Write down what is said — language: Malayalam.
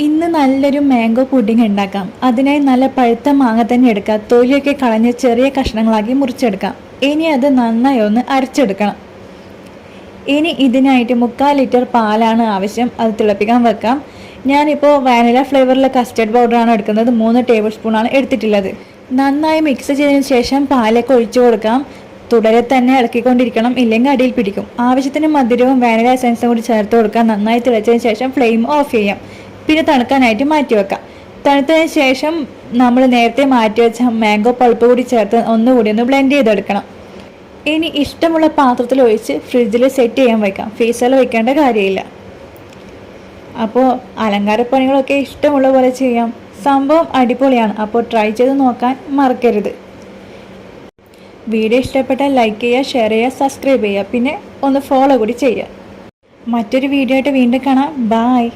ഇന്ന് നല്ലൊരു മാംഗോ പുഡിംഗ് ഉണ്ടാക്കാം. അതിനായി നല്ല പഴുത്ത മാങ്ങ തന്നെ എടുക്കാം. തൊലിയൊക്കെ കളഞ്ഞ് ചെറിയ കഷ്ണങ്ങളാക്കി മുറിച്ചെടുക്കാം. ഇനി അത് നന്നായി ഒന്ന് അരച്ചെടുക്കണം. ഇനി ഇതിനായിട്ട് 3/4 ലിറ്റർ പാലാണ് ആവശ്യം. അത് തിളപ്പിക്കാൻ വെക്കാം. ഞാനിപ്പോൾ വാനില ഫ്ലേവറിലെ കസ്റ്റർഡ് പൗഡറാണ് എടുക്കുന്നത്. 3 ടേബിൾ സ്പൂണാണ് എടുത്തിട്ടുള്ളത്. നന്നായി മിക്സ് ചെയ്തതിന് ശേഷം പാലൊക്കെ ഒഴിച്ചു കൊടുക്കാം. തുടരെ തന്നെ ഇളക്കിക്കൊണ്ടിരിക്കണം, ഇല്ലെങ്കിൽ അടിയിൽ പിടിക്കും. ആവശ്യത്തിന് മധുരവും വാനില എസൻസും കൂടി ചേർത്ത് കൊടുക്കാം. നന്നായി തിളച്ചതിന് ശേഷം ഫ്ലെയിം ഓഫ് ചെയ്യാം. പിന്നെ തണുക്കാനായിട്ട് മാറ്റി വെക്കാം. തണുത്തതിന് ശേഷം നമ്മൾ നേരത്തെ മാറ്റി വെച്ച മാംഗോ പൾപ്പ് കൂടി ചേർത്ത് ഒന്നുകൂടി ഒന്ന് ബ്ലെൻഡ് ചെയ്തെടുക്കണം. ഇനി ഇഷ്ടമുള്ള പാത്രത്തിൽ ഒഴിച്ച് ഫ്രിഡ്ജിൽ സെറ്റ് ചെയ്യാൻ വയ്ക്കാം. ഫ്രീസറിൽ വെക്കേണ്ട കാര്യമില്ല. അപ്പോൾ അലങ്കാരപ്പണികളൊക്കെ ഇഷ്ടമുള്ള പോലെ ചെയ്യാം. സംഭവം അടിപൊളിയാണ്. അപ്പോൾ ട്രൈ ചെയ്ത് നോക്കാൻ മറക്കരുത്. വീഡിയോ ഇഷ്ടപ്പെട്ടാൽ ലൈക്ക് ചെയ്യുക, ഷെയർ ചെയ്യുക, സബ്സ്ക്രൈബ് ചെയ്യുക. പിന്നെ ഒന്ന് ഫോളോ കൂടി ചെയ്യുക. മറ്റൊരു വീഡിയോ ആയിട്ട് വീണ്ടും കാണാം. ബായ്.